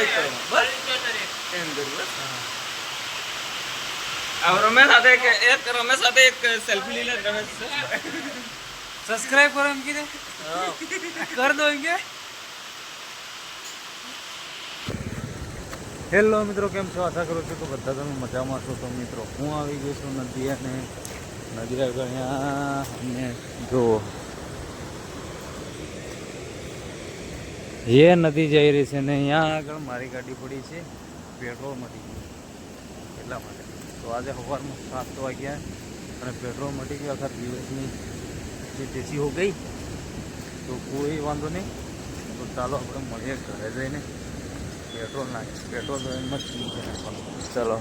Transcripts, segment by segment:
Subscribe કરો બસ એમ કર્યું બસ अब रमेश आते एक रमेश आते एक सेल्फी ले ले रमेश सब्सक्राइब करो इनकी ने कर दो इनके હેલો મિત્રો કેમ છો આશા કરું છું કે બધા તમે મજામાં છો તો મિત્રો હું આવી ગયો છું નદી અને નદી આગળ અહીંયા અને જો એ નદી જઈ રહી છે ને અહીંયા આગળ મારી ગાડી પડી છે પેટ્રોલ મટી ગયું એટલા માટે તો આજે સવારમાં 7 વાગ્યા અને પેટ્રોલ મટી ગયું આખા દિવસની જે દેશી હો ગઈ તો કોઈ વાંધો નહીં તો ચાલો આપણે મળીએ ઘરે જઈને पेट्रोल ना पेट्रोल तो मत चलो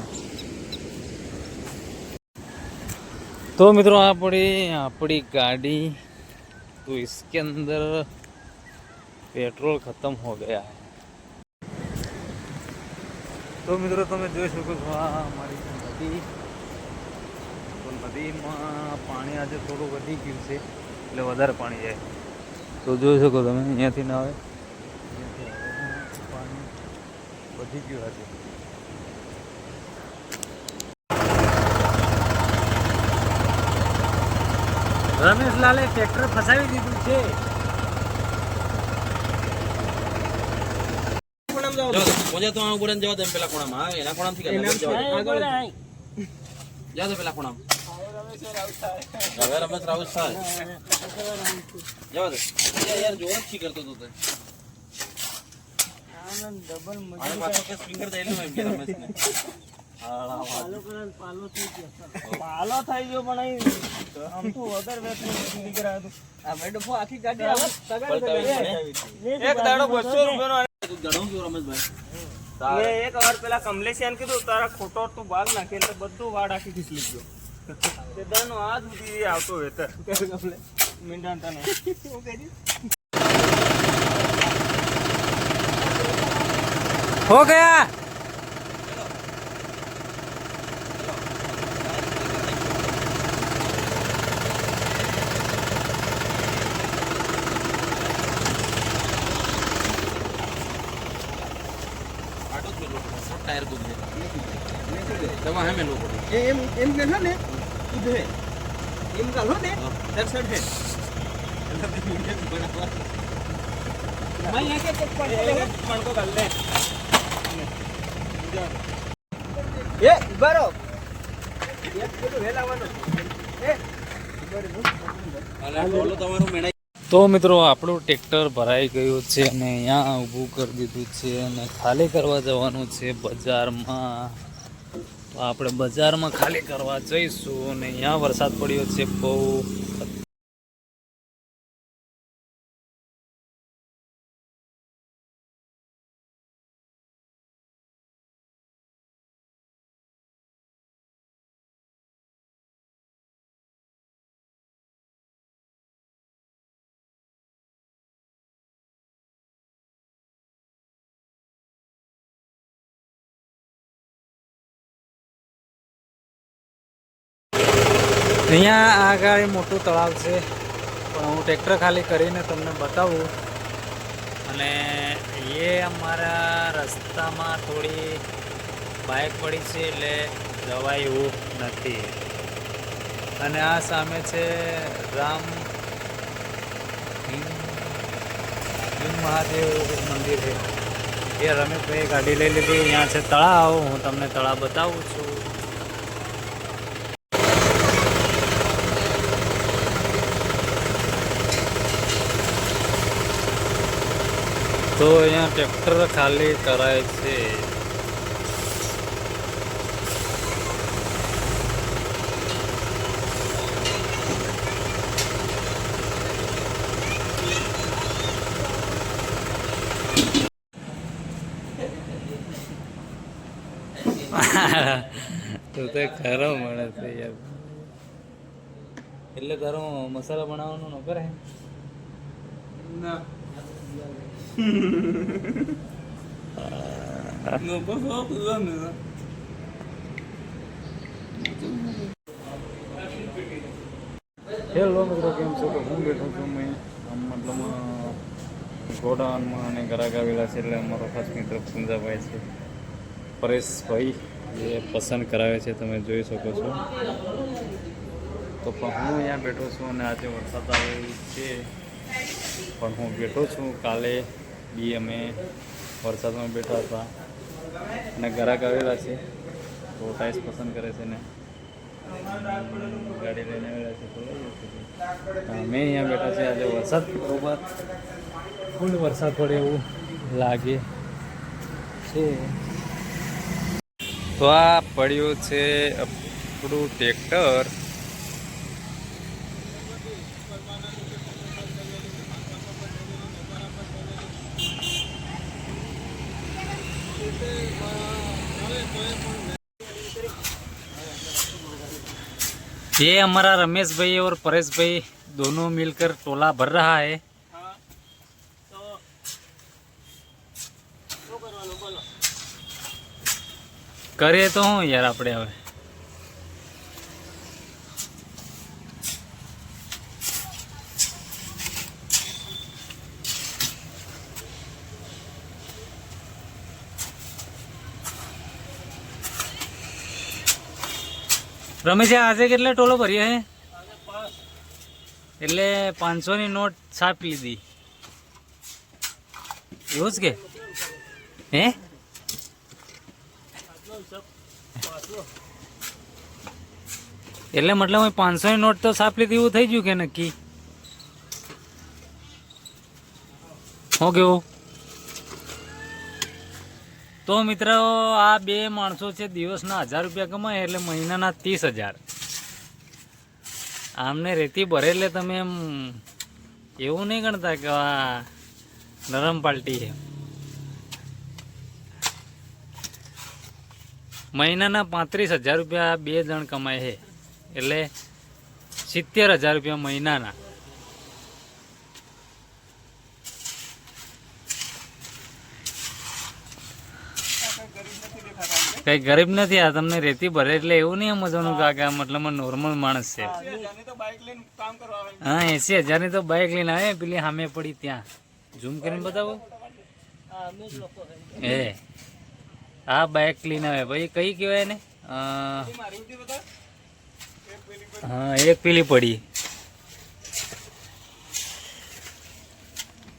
तो मित्रों अपनी गाड़ी तो इसके अंदर पेट्रोल खत्म हो गया है तो मित्रों તમે જોઈ શકો છો આ અમારી નદી તો નદીમાં પાણી આજે થોડું વધી ગયું છે એટલે વધારે પાણી જાય તો જોઈ શકો તમે અહીંયાથી ના આવે વધી ગયું આજે રમેશલાલે ટ્રેક્ટર ફસાવી દીધું છે મોજા તો આ ગુરન જવા દે પેલા કોણામાં એના કોણામથી કે આગળ જા દે પેલા કોણામ રમેશ રાઉત થાય જવા દે યાર જોર છી કરતો તો તે डबल मजे पाछो के स्प्रिंगर दे लो एम के रमेश ने हां पालो થઈ ગયો પણ આમ તો અધર વેટ ની કરાયો તો આ મેડો ફો આખી ગાડી આવ એક દાડો 200 રૂપિયાનો ગણો ગયો રમેશભાઈ એ એક વાર પેલા કમલેશિયાન કીધું તારા ખોટો તું બાગ નાખે એટલે બધું વાડ આખી ખીસલી ગયો તે દાનો આજ સુધી આવતો વેતર કમલે મિંડાન તને શું કહી हो गया आटो में लो टायर को दे दवा है में लो एम एम के ना ने इधर एम का लो ने दर्शन है मैं यहां के चेक कर मन को कर ले એ બરો એક તો વેલાવાનો એ બરો અલા બોલો તમારું મેણા તો મિત્રો આપણું ટ્રેક્ટર ભરાઈ ગયું છે અને અહીંયા ઊભું કરી દીધું છે અને ખાલી કરવા જવાનું છે બજારમાં તો આપણે બજારમાં ખાલી કરવા જઈશું અને અહીંયા વરસાદ પડ્યો છે બહુ અહીંયા આગળ મોટું તળાવ છે પણ હું ટ્રેક્ટર ખાલી કરીને તમને બતાવું અને એ અમારા રસ્તામાં થોડી બાઇક પડી છે એટલે જવાય એવું નથી અને આ સામે છે રામ મહાદેવ મંદિર છે એ રમેશભાઈ ગાડી લઈ લીધી અહીંયા છે તળાવ હું તમને તળાવ બતાવું છું તો અહીંયા ટ્રેક્ટર ખાલી કરાય છે તું તો ખરો માણસ છે યાર એટલે તારો મસાલા બનાવવાનો ન કરે ના no pasó nada હેલો મિત્રો કેમ છો તો હું બેઠો છું મેં મતલબ ગોડાઉનમાં અને ગ્રાહક આવેલા છે એટલે અમારો ખાસ મિત્ર પુંજાભાઈ છે, પરેશભાઈ એ પસંદ કરાવે છે, તમે જોઈ શકો છો. તો પણ હું અહીંયા બેઠો છું અને આજે વરસાદ આવે છે પણ હું બેઠો છું. કાલે બી અમે વરસાદમાં બેઠા હતા અને ગ્રાહક આવેલા છે તો ટાઈસ પસંદ કરે છે ને ગાડી લઈને આવેલા છે તો અમે અહીંયા બેઠા છે. આજે વરસાદ બરોબર ફૂલ વરસાદ પડે એવું લાગે છે. તો આ પડ્યું છે આપણું ટ્રેક્ટર. ये हमारा रमेश भाई और परेश भाई दोनों मिलकर टोला भर रहा है. કરીએ તો હું યાર આપણે હવે રમેશ આજે કેટલા ટોલો ભર્યો હે? એટલે 500 ની નોટ છાપી લીધી એવું જ કે હે? એટલે મતલબ 500 ની નોટ તો છાપી લીધી એવું થઈ ગયું કે નક્કી? હો કેવું? તો મિત્રો આ બે માણસો છે દિવસના 1000 રૂપિયા કમાય એટલે મહિનાના 30,000. આમને રેતી ભરે એટલે તમે એમ એવું નહીં ગણતા કે આ નરમ પાલટી છે. મહિનાના 35,000 રૂપિયા બે જણ કમાય છે એટલે 70,000 રૂપિયા મહિનાના. કઈ ગરીબ નથી. આ તમને રેતી ભરે એટલે એવું નહીં સમજવાનું કે આ મતલબ નોર્મલ માણસ છે. હા 80,000 ની તો બાઇક લઈને આવે. પેલી સામે પડી ત્યાં ઝૂમ કરીને બતાવો. એ આ બાઇક લઈને આવે ભાઈ. કઈ કહેવાય ને? હા એક પેલી પડી.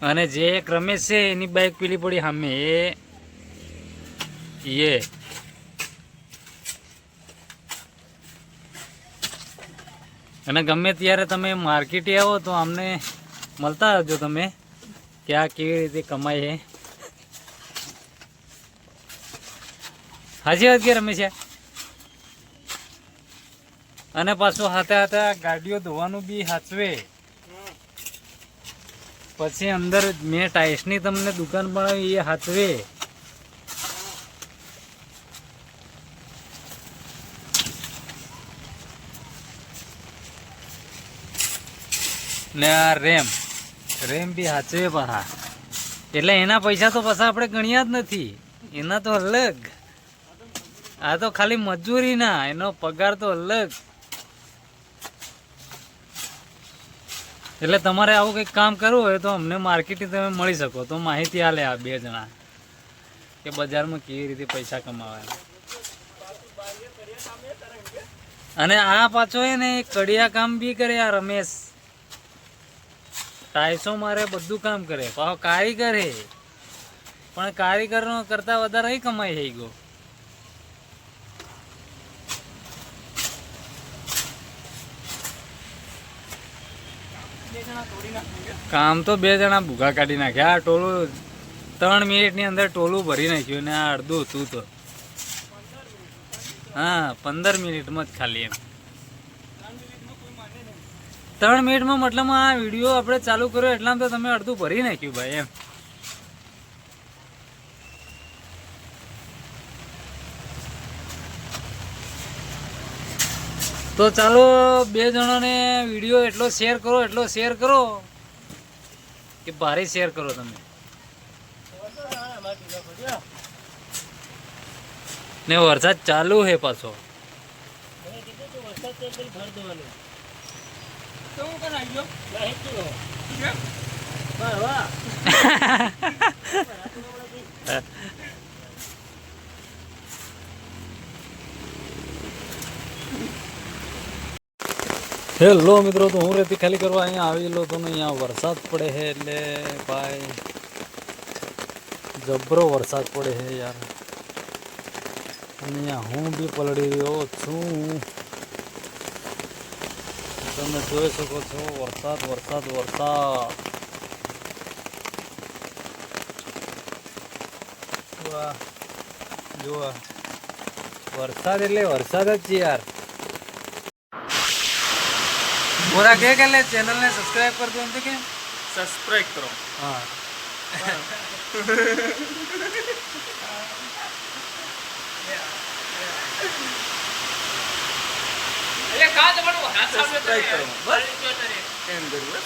અને જે એક રમેશ છે એની બાઇક પેલી પડી સામે. એ અને ગમે ત્યારે તમે માર્કેટે આવો તો અમને મળતા આવજો તમે કે આ કેવી રીતે કમાય છે. હાજી વાત કે રમેશ? અને પાછું હાથે હાથે ગાડીઓ ધોવાનું બી હાચવે. પછી અંદર મેં ટાઈસની તમને દુકાન બનાવી એ હાચવે. ને આ રેમ બી હાચવે પાછા. એટલે એના પૈસા તો પાછા આપણે ગણ્યા જ નથી. એના તો અલગ. આ તો ખાલી મજૂરી ના, એનો પગાર તો અલગ. એટલે તમારે આવું કંઈક કામ કરવું હોય તો અમને માર્કેટથી તમે મળી શકો. તો માહિતી આલે આ બે જણા કે બજારમાં કેવી રીતે પૈસા કમાવાય. અને આ પાછો એને કડિયા કામ બી કરે આ રમેશ. ટાઈસો મારે બધું કામ કરે. પાછો કારીગર હે પણ કારીગરનો કરતા વધારે કમાઈ થઈ ગયો. કામ તો બે જણા ભૂગા કાઢી નાખ્યા. આ ટોલું 3 મિનિટની અંદર ટોલું ભરી નાખ્યું ને આ અડધું હતું તો. હા 15 મિનિટમાં જ ખાલી એમ. 3 મિનિટમાં મતલબ આ વિડીયો આપણે ચાલુ કર્યો એટલામાં તો તમે અડધું ભરી નાખ્યું ભાઈ એમ. તો ચાલો બે જણાને વિડીયો એટલો શેર કરો કે ભારે શેર કરો તમે. ને વરસાદ ચાલુ હે પાછો. હેલો મિત્રો, તો હું રેતી ખાલી કરવા અહીંયા આવેલો તો ને અહીંયા વરસાદ પડે છે એટલે ભાઈ જબરો વરસાદ પડે છે યાર. અને અહીંયા હું બી પલળી રહ્યો છું, તમે જોઈ શકો છો. વરસાદ વરસાદ વરસાદ. વાહ જુઓ, વરસાદ એટલે વરસાદ જ છે યાર. बोला क्या ले चैनल ने सब्सक्राइब कर दो उनके સબસ્ક્રાઇબ કરો. हाँ સબસ્ક્રાઇબ કરો. બસ એમ કર્યું.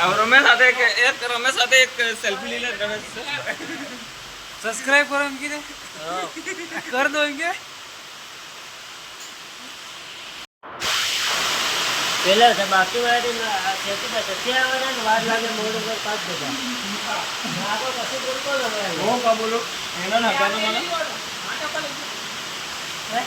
अब रमेश आते एक सेल्फी ले ले. रमेश सब्सक्राइब करो इनकी ने कर दो इनके. પેલા છે બાકી વાળી ખેતી માં સત્યા આવે ને વાર લાગે મોડ ઉપર 5 દેતા આકો કશું બોલતો ન હોય. હું કા બોલું એના ના ગાનો મને હે